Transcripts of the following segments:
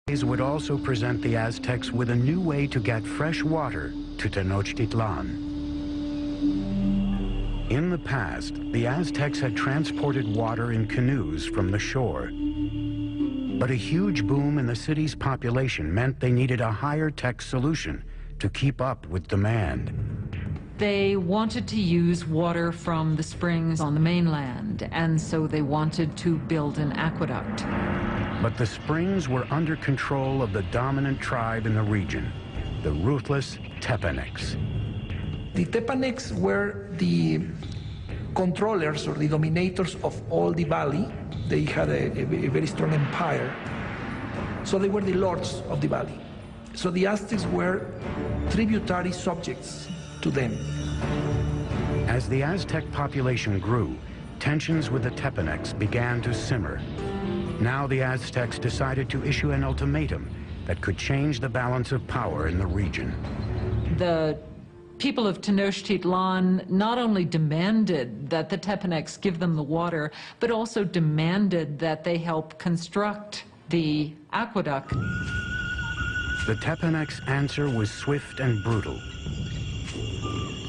would also present the Aztecs with a new way to get fresh water to Tenochtitlan. In the past, the Aztecs had transported water in canoes from the shore. But a huge boom in the city's population meant they needed a higher-tech solution to keep up with demand. They wanted to use water from the springs on the mainland, and so they wanted to build an aqueduct. But the springs were under control of the dominant tribe in the region, the ruthless Tepanecs. The Tepanecs were the controllers or the dominators of all the valley. They had a very strong empire. So they were the lords of the valley. So the Aztecs were tributary subjects to them. As the Aztec population grew, tensions with the Tepanecs began to simmer. Now the Aztecs decided to issue an ultimatum that could change the balance of power in the region. The people of Tenochtitlan not only demanded that the Tepanecs give them the water, but also demanded that they help construct the aqueduct. The Tepanecs' answer was swift and brutal.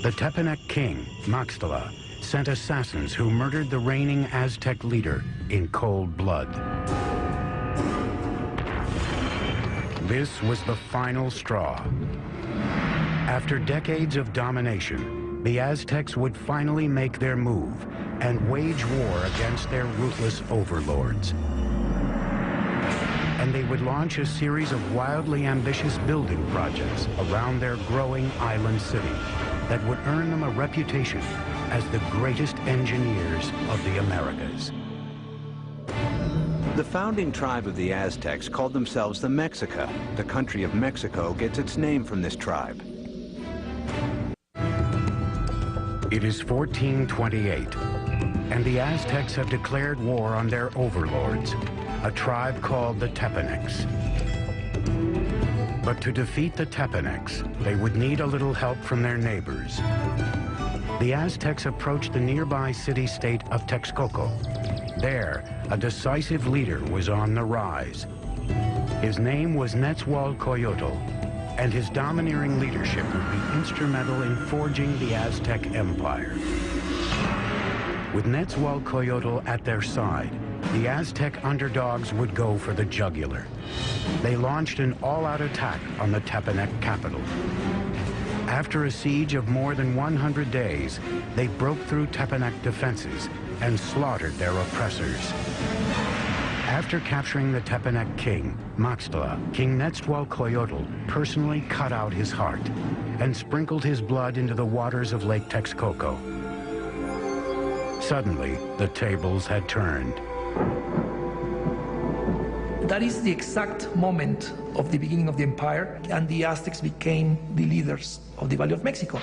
The Tepanec king, Maxtla, sent assassins who murdered the reigning Aztec leader in cold blood. This was the final straw. After decades of domination, the Aztecs would finally make their move and wage war against their ruthless overlords. And they would launch a series of wildly ambitious building projects around their growing island city that would earn them a reputation as the greatest engineers of the Americas. The founding tribe of the Aztecs called themselves the Mexica. The country of Mexico gets its name from this tribe. It is 1428, and the Aztecs have declared war on their overlords, a tribe called the Tepanecs. But to defeat the Tepanecs, they would need a little help from their neighbors. The Aztecs approached the nearby city-state of Texcoco. There, a decisive leader was on the rise. His name was Nezahualcoyotl, and his domineering leadership would be instrumental in forging the Aztec Empire. With Nezahualcoyotl at their side, the Aztec underdogs would go for the jugular. They launched an all-out attack on the Tepanec capital. After a siege of more than 100 days, they broke through Tepanec defenses and slaughtered their oppressors. After capturing the Tepanec king, Maxtla, King Nezahualcoyotl personally cut out his heart and sprinkled his blood into the waters of Lake Texcoco. Suddenly, the tables had turned. That is the exact moment of the beginning of the empire, and the Aztecs became the leaders of the Valley of Mexico.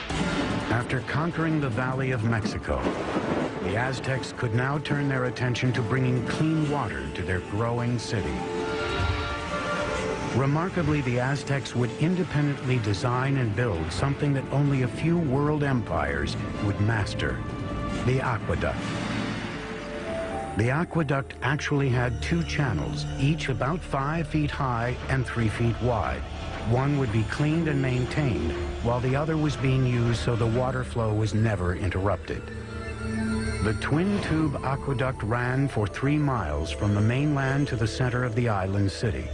After conquering the Valley of Mexico, the Aztecs could now turn their attention to bringing clean water to their growing city. Remarkably, the Aztecs would independently design and build something that only a few world empires would master: the aqueduct. The aqueduct actually had two channels, each about 5 feet high and 3 feet wide. One would be cleaned and maintained, while the other was being used so the water flow was never interrupted. The twin-tube aqueduct ran for 3 miles from the mainland to the center of the island city.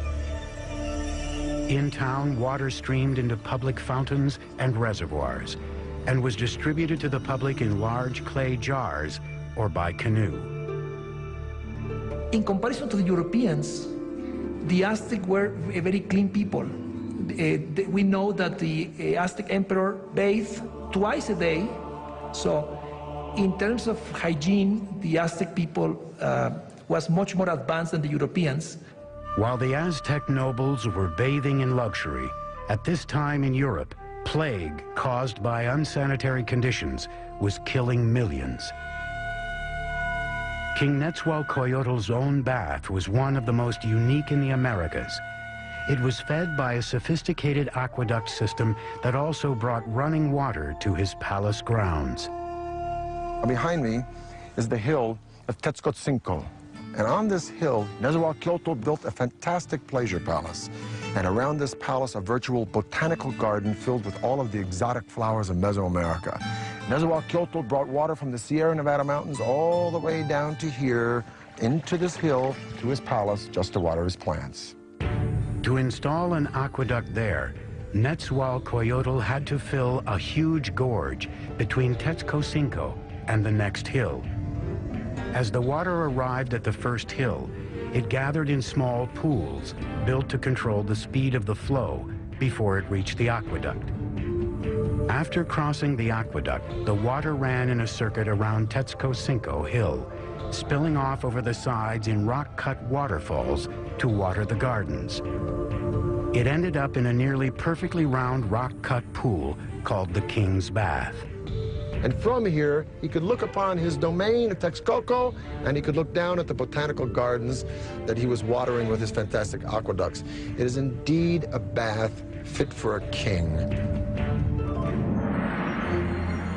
In town, water streamed into public fountains and reservoirs, and was distributed to the public in large clay jars or by canoe. In comparison to the Europeans, the Aztec were a very clean people. We know that the Aztec emperor bathed twice a day. So in terms of hygiene, the Aztec people was much more advanced than the Europeans. While the Aztec nobles were bathing in luxury, at this time in Europe, plague caused by unsanitary conditions was killing millions. King Nezahualcoyotl's own bath was one of the most unique in the Americas. It was fed by a sophisticated aqueduct system that also brought running water to his palace grounds. Behind me is the hill of Tetzcoatzinco. And on this hill, Nezahualcóyotl built a fantastic pleasure palace. And around this palace, a virtual botanical garden filled with all of the exotic flowers of Mesoamerica. Nezahualcóyotl brought water from the Sierra Nevada mountains all the way down to here, into this hill, to his palace, just to water his plants. To install an aqueduct there, Nezahualcóyotl had to fill a huge gorge between Texcocinco and the next hill. As the water arrived at the first hill, it gathered in small pools built to control the speed of the flow before it reached the aqueduct. After crossing the aqueduct, the water ran in a circuit around Texcocinco Hill, spilling off over the sides in rock-cut waterfalls to water the gardens. It ended up in a nearly perfectly round rock-cut pool called the King's Bath. And from here, he could look upon his domain of Texcoco, and he could look down at the botanical gardens that he was watering with his fantastic aqueducts. It is indeed a bath fit for a king.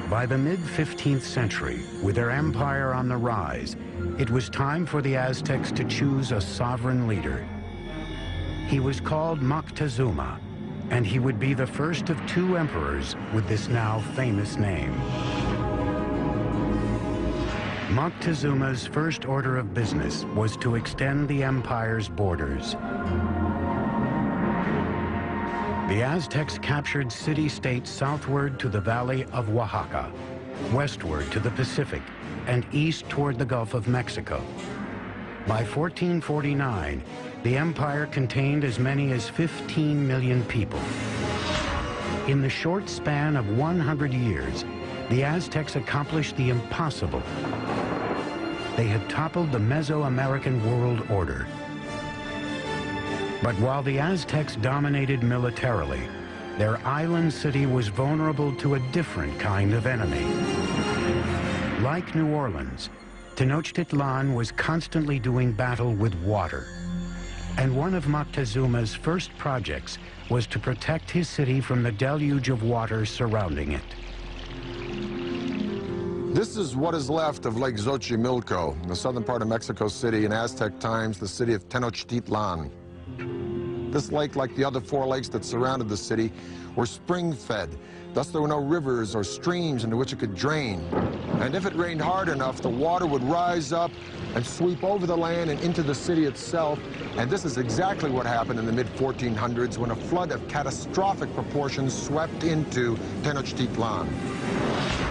By the mid-15th century, with their empire on the rise, it was time for the Aztecs to choose a sovereign leader. He was called Moctezuma, and he would be the first of two emperors with this now famous name. Moctezuma's first order of business was to extend the empire's borders. The Aztecs captured city-states southward to the valley of Oaxaca, westward to the Pacific, and east toward the Gulf of Mexico. By 1449, the empire contained as many as 15 million people. In the short span of 100 years, the Aztecs accomplished the impossible. They had toppled the Mesoamerican world order. But while the Aztecs dominated militarily, their island city was vulnerable to a different kind of enemy. Like New Orleans, Tenochtitlan was constantly doing battle with water. And one of Moctezuma's first projects was to protect his city from the deluge of water surrounding it. This is what is left of Lake Xochimilco, in the southern part of Mexico City, in Aztec times, the city of Tenochtitlan. This lake, like the other four lakes that surrounded the city, were spring-fed. Thus, there were no rivers or streams into which it could drain. And if it rained hard enough, the water would rise up and sweep over the land and into the city itself. And this is exactly what happened in the mid-1400s when a flood of catastrophic proportions swept into Tenochtitlan.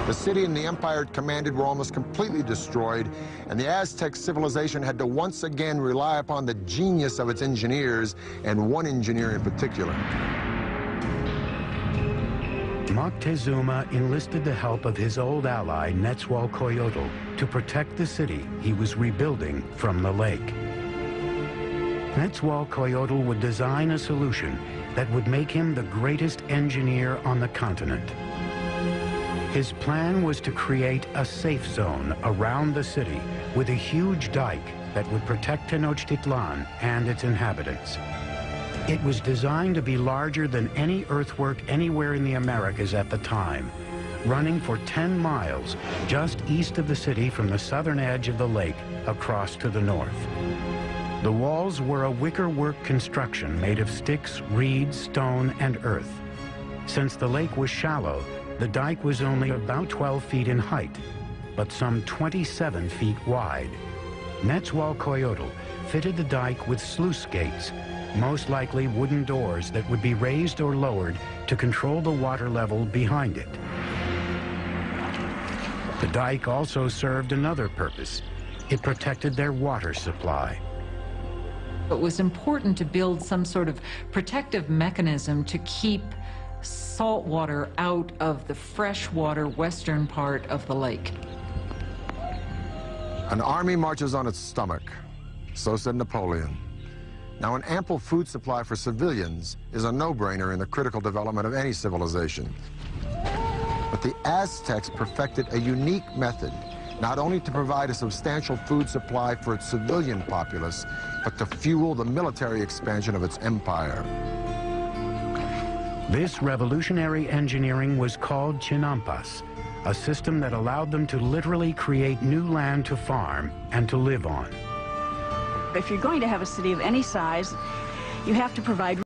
The city and the empire it commanded were almost completely destroyed, and the Aztec civilization had to once again rely upon the genius of its engineers, and one engineer in particular. Moctezuma enlisted the help of his old ally, Nezahualcóyotl, to protect the city he was rebuilding from the lake. Nezahualcóyotl would design a solution that would make him the greatest engineer on the continent. His plan was to create a safe zone around the city with a huge dike that would protect Tenochtitlan and its inhabitants. It was designed to be larger than any earthwork anywhere in the Americas at the time, running for 10 miles just east of the city from the southern edge of the lake across to the north. The walls were a wickerwork construction made of sticks, reeds, stone, and earth. Since the lake was shallow, the dike was only about 12 feet in height, but some 27 feet wide. Nezahualcóyotl fitted the dike with sluice gates, most likely wooden doors that would be raised or lowered to control the water level behind it. The dike also served another purpose. It protected their water supply. It was important to build some sort of protective mechanism to keep salt water out of the freshwater western part of the lake. An army marches on its stomach, so said Napoleon. Now, an ample food supply for civilians is a no-brainer in the critical development of any civilization. But the Aztecs perfected a unique method, not only to provide a substantial food supply for its civilian populace, but to fuel the military expansion of its empire. This revolutionary engineering was called Chinampas, a system that allowed them to literally create new land to farm and to live on. If you're going to have a city of any size, you have to provide